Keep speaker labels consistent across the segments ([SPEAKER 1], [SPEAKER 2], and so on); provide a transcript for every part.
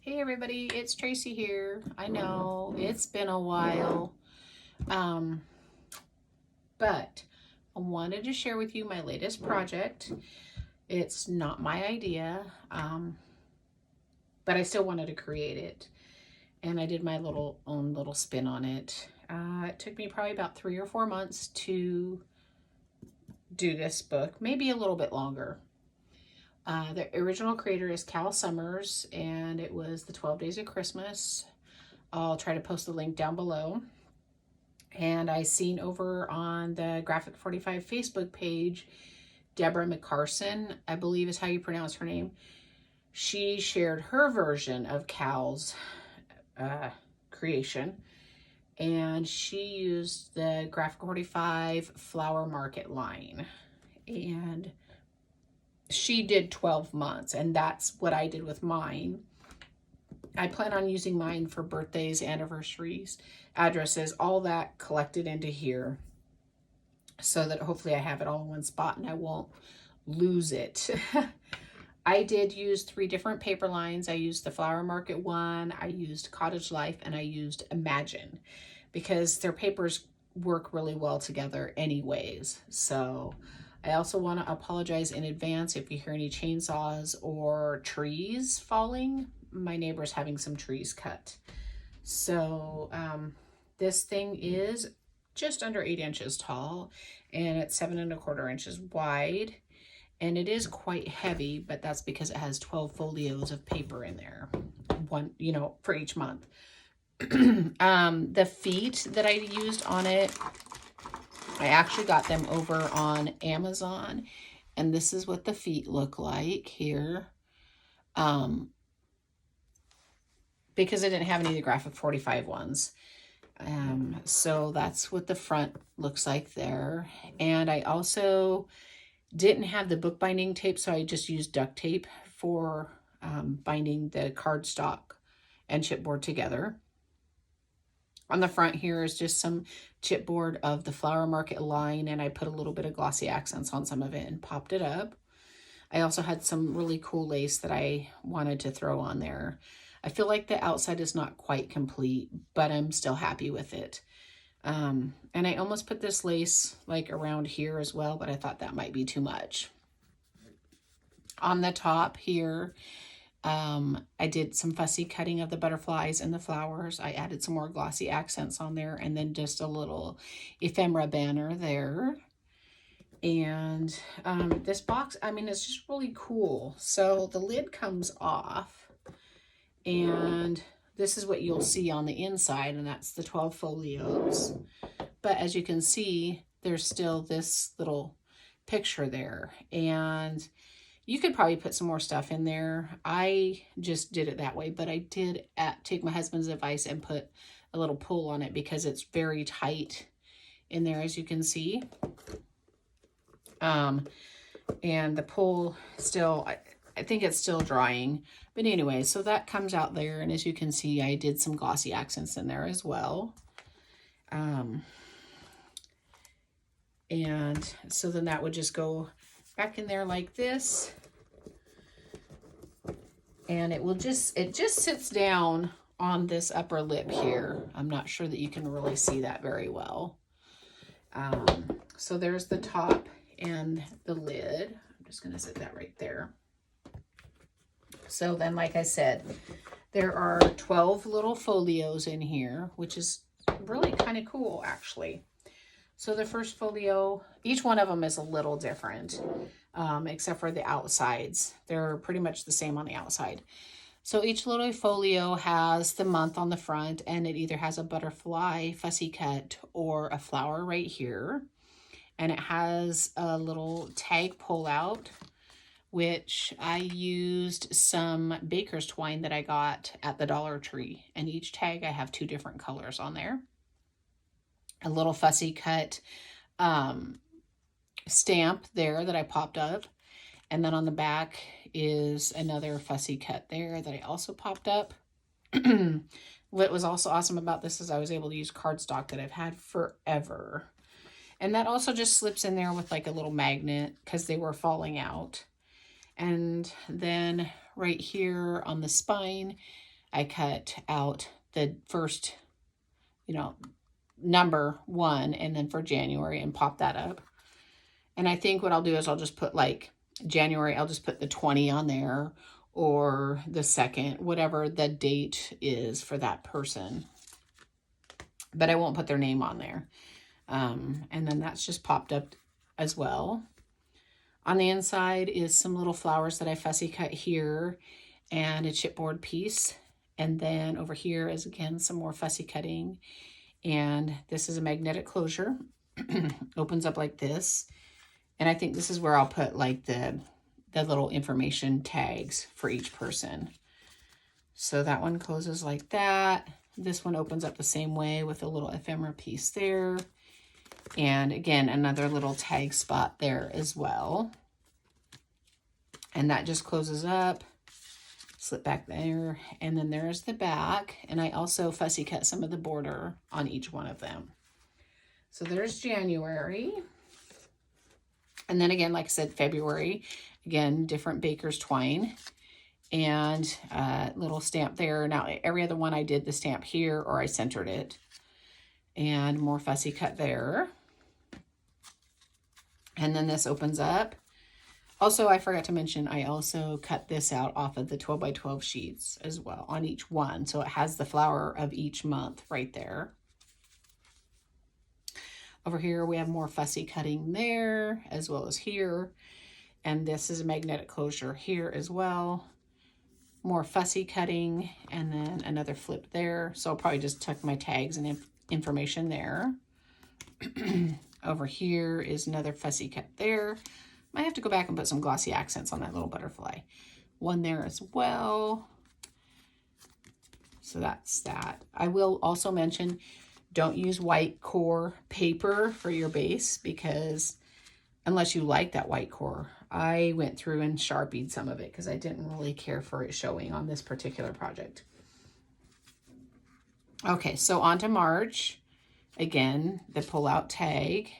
[SPEAKER 1] Hey everybody, it's Tracy here. I know it's been a while, um, but I wanted to share with you my latest project. It's not my idea, but I still wanted to create it, and I did my own little spin on it. It took me probably about 3 or 4 months to do this book, maybe a little bit longer. The original creator is Cal Summers, and it was the 12 Days of Christmas. I'll try to post the link down below. And I seen over on the Graphic 45 Facebook page, Deborah McCarson, I believe is how you pronounce her name. She shared her version of Cal's creation, and she used the Graphic 45 Flower Market line. And she did 12 months, and that's what I did with mine. I plan on using mine for birthdays, anniversaries, addresses, all that collected into here, so that hopefully I have it all in one spot and I won't lose it. I did use 3 different paper lines. I used the Flower Market one, I used Cottage Life, and I used Imagine, because their papers work really well together anyways. So I also want to apologize in advance if you hear any chainsaws or trees falling. My neighbor's having some trees cut. So this thing is just under 8 inches tall, and it's 7 1/4 inches wide, and it is quite heavy, but that's because it has 12 folios of paper in there, one, for each month. The feet that I used on it, I actually got them over on Amazon, and this is what the feet look like here. Because I didn't have any of the Graphic 45 ones. So that's what the front looks like there. And I also didn't have the bookbinding tape, so I just used duct tape for binding the cardstock and chipboard together. On the front here is just some chipboard of the Flower Market line, and I put a little bit of glossy accents on some of it and popped it up. I also had some really cool lace that I wanted to throw on there. I feel like the outside is not quite complete, but I'm still happy with it. And I almost put this lace like around here as well, but I thought that might be too much. On the top here, I did some fussy cutting of the butterflies and the flowers. I added some more glossy accents on there, and then just a little ephemera banner there. And this box, I mean, it's just really cool. So the lid comes off, and this is what you'll see on the inside, and that's the 12 folios. But as you can see, there's still this little picture there, and you could probably put some more stuff in there. I just did it that way, but I did take my husband's advice and put a little pull on it, because it's very tight in there, as you can see. And the pull still, I think it's still drying. But anyway, so that comes out there, and as you can see, I did some glossy accents in there as well. And so then that would just go back in there like this. And it just sits down on this upper lip here. I'm not sure that you can really see that very well. So there's the top and the lid. I'm just going to set that right there. So then, like I said, there are 12 little folios in here, which is really kind of cool, actually. So the first folio, each one of them is a little different, except for the outsides. They're pretty much the same on the outside. So each little folio has the month on the front, and it either has a butterfly fussy cut or a flower right here. And it has a little tag pull out, which I used some baker's twine that I got at the Dollar Tree. And each tag I have 2 different colors on there. A little fussy cut stamp there that I popped up. And then on the back is another fussy cut there that I also popped up. What was also awesome about this is I was able to use cardstock that I've had forever. And that also just slips in there with like a little magnet, because they were falling out. And then right here on the spine, I cut out the first, you know, number 1, and then for January, and pop that up. And I think what I'll do is I'll just put like January, I'll just put the 20 on there, or the 2nd, whatever the date is for that person. But I won't put their name on there. And then that's just popped up as well. On the inside is some little flowers that I fussy cut here, and a chipboard piece. And then over here is, again, some more fussy cutting. And this is a magnetic closure. Opens up like this. And I think this is where I'll put like the little information tags for each person. So that one closes like that. This one opens up the same way with a little ephemera piece there. And again, another little tag spot there as well. And that just closes up. Slip back there. And then there's the back. And I also fussy cut some of the border on each one of them. So there's January. And then again, like I said, February, again, different baker's twine, and little stamp there. Now, every other one I did the stamp here, or I centered it, and more fussy cut there. And then this opens up. Also, I forgot to mention, I also cut this out off of the 12 by 12 sheets as well on each one. So it has the flower of each month right there. Over here, we have more fussy cutting there, as well as here. And this is a magnetic closure here as well. More fussy cutting, and then another flip there. So I'll probably just tuck my tags and information there. Over here is another fussy cut there. Might have to go back and put some glossy accents on that little butterfly. One there as well. So that's that. I will also mention, don't use white core paper for your base, because unless you like that white core, I went through and Sharpied some of it because I didn't really care for it showing on this particular project. Okay, so on to March. Again, the pull-out tag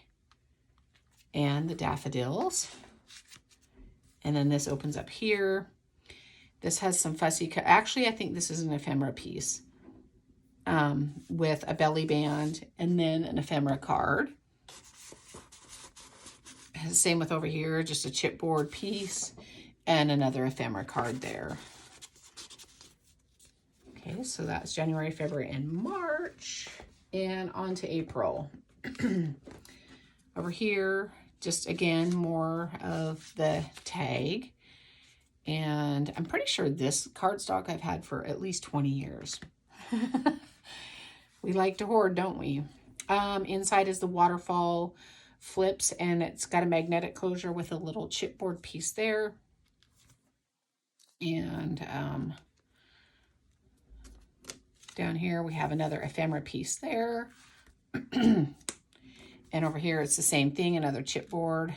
[SPEAKER 1] and the daffodils. And then this opens up here. This has some fussy cut. Actually, I think this is an ephemera piece. With a belly band and then an ephemera card. Same with over here, just a chipboard piece and another ephemera card there. Okay, so that's January, February, and March. And on to April. Over here, just again, more of the tag. And I'm pretty sure this cardstock I've had for at least 20 years. We like to hoard, don't we? Inside is the waterfall flips, and it's got a magnetic closure with a little chipboard piece there. And down here we have another ephemera piece there. And over here it's the same thing, another chipboard.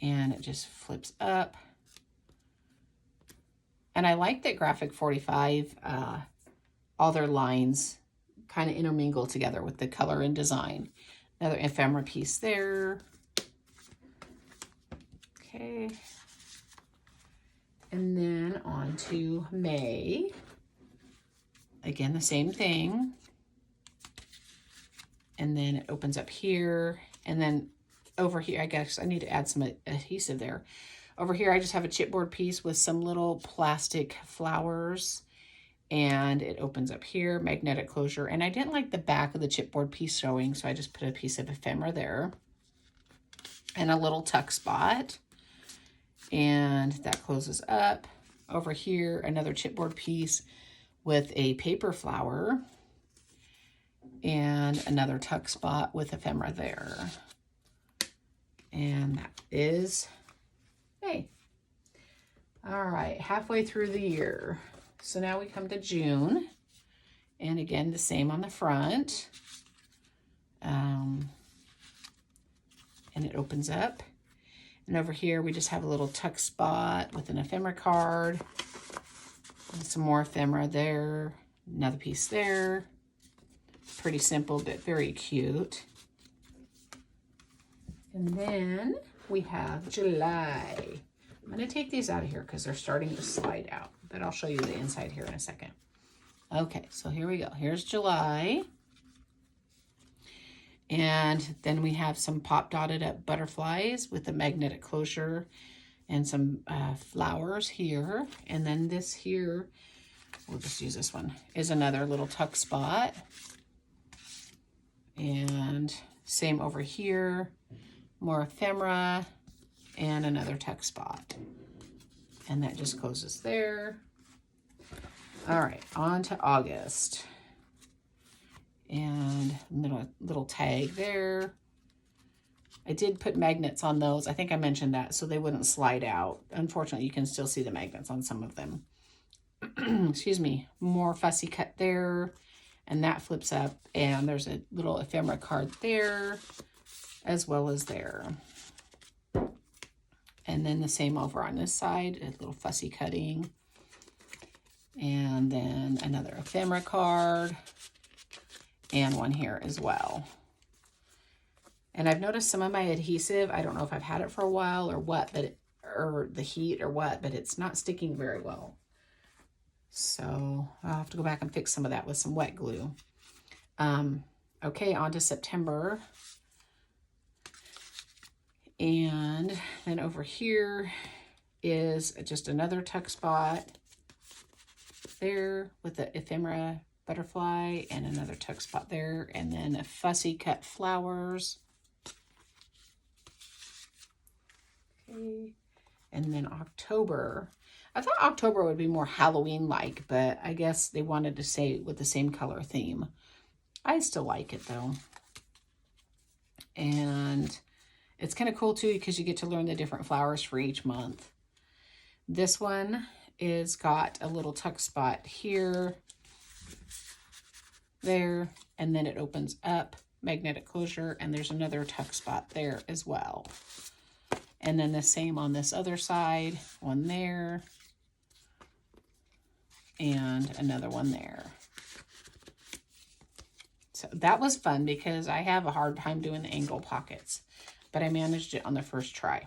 [SPEAKER 1] And it just flips up. And I like that Graphic 45, all their lines kind of intermingle together with the color and design. Another ephemera piece there. Okay. And then on to May. Again, the same thing. And then it opens up here. And then over here, I guess I need to add some adhesive there. Over here, I just have a chipboard piece with some little plastic flowers. And it opens up here, magnetic closure. And I didn't like the back of the chipboard piece showing, so I just put a piece of ephemera there. And a little tuck spot. And that closes up. Over here, another chipboard piece with a paper flower. And another tuck spot with ephemera there. And that is May. All right, halfway through the year. So now we come to June, and again, the same on the front. And it opens up. And over here, we just have a little tuck spot with an ephemera card. And some more ephemera there. Another piece there. Pretty simple, but very cute. And then we have July. I'm going to take these out of here because they're starting to slide out. but I'll show you the inside here in a second. Okay, so here we go. Here's July. And then we have some pop dotted up butterflies with a magnetic closure and some flowers here. And then this here, we'll just use this one, is another little tuck spot. And same over here, more ephemera and another tuck spot. And that just closes there. All right, on to August. And little tag there. I did put magnets on those. I think I mentioned that, so they wouldn't slide out. Unfortunately, you can still see the magnets on some of them. Excuse me. More fussy cut there. And that flips up. And there's a little ephemera card there, as well as there. And then the same over on this side, a little fussy cutting. And then another ephemera card. And one here as well. And I've noticed some of my adhesive, I don't know if I've had it for a while or what, but or the heat or what, but it's not sticking very well. So I'll have to go back and fix some of that with some wet glue. Okay, on to September. And then over here is just another tuck spot there with the ephemera butterfly and another tuck spot there, and then a fussy cut flowers. Okay, and then October. I thought October would be more Halloween-like, but I guess they wanted to say with the same color theme. I still like it though. And it's kind of cool too because you get to learn the different flowers for each month. This one is got a little tuck spot here, there, and then it opens up, magnetic closure, and there's another tuck spot there as well. And then the same on this other side, one there, and another one there. So that was fun because I have a hard time doing the angle pockets, but I managed it on the first try.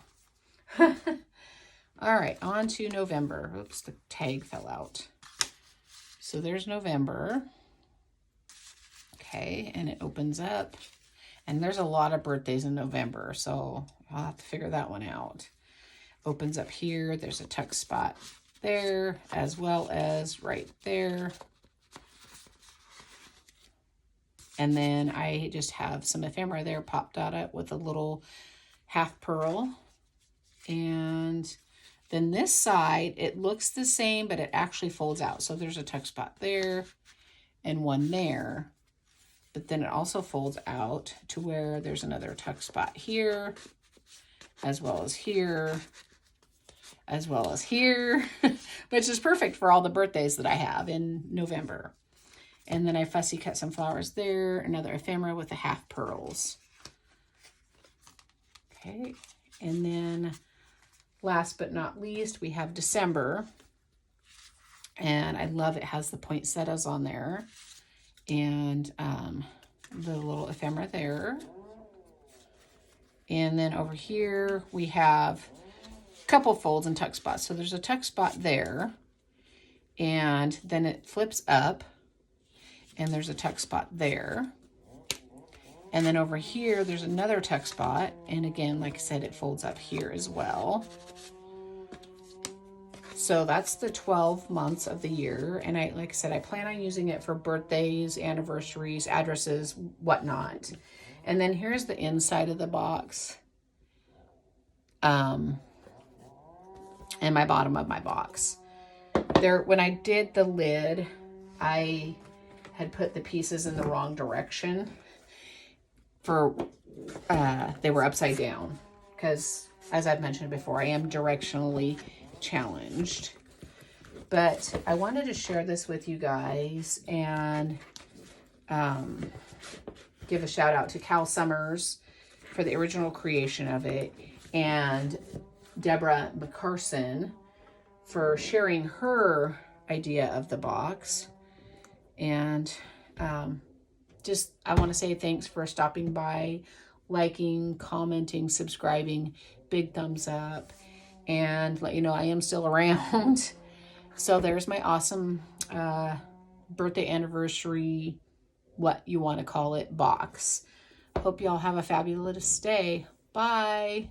[SPEAKER 1] All right, on to November. Oops, the tag fell out. So there's November. Okay, and it opens up. And there's a lot of birthdays in November, so I'll have to figure that one out. Opens up here. There's a tuck spot there, as well as right there. And then I just have some ephemera there popped out up with a little half pearl. And then this side, it looks the same, but it actually folds out. So there's a tuck spot there and one there. But then it also folds out to where there's another tuck spot here, as well as here, as well as here, which is perfect for all the birthdays that I have in November. And then I fussy cut some flowers there, another ephemera with the half pearls. Okay, and then last but not least, we have December. And I love it has the poinsettias on there. And the little ephemera there. And then over here, we have a couple folds and tuck spots. So there's a tuck spot there. And then it flips up. And there's a tuck spot there. And then over here, there's another tuck spot. And again, like I said, it folds up here as well. So that's the 12 months of the year. And like I said, I plan on using it for birthdays, anniversaries, addresses, whatnot. And then here's the inside of the box. And my bottom of my box. When I did the lid, I had put the pieces in the wrong direction. They were upside down. Because, as I've mentioned before, I am directionally challenged. But I wanted to share this with you guys and give a shout out to Cal Summers for the original creation of it, and Deborah McCarson for sharing her idea of the box. And I want to say thanks for stopping by, liking, commenting, subscribing, big thumbs up, and let you know I am still around. So there's my awesome birthday anniversary, what you want to call it, box. Hope y'all have a fabulous day. Bye.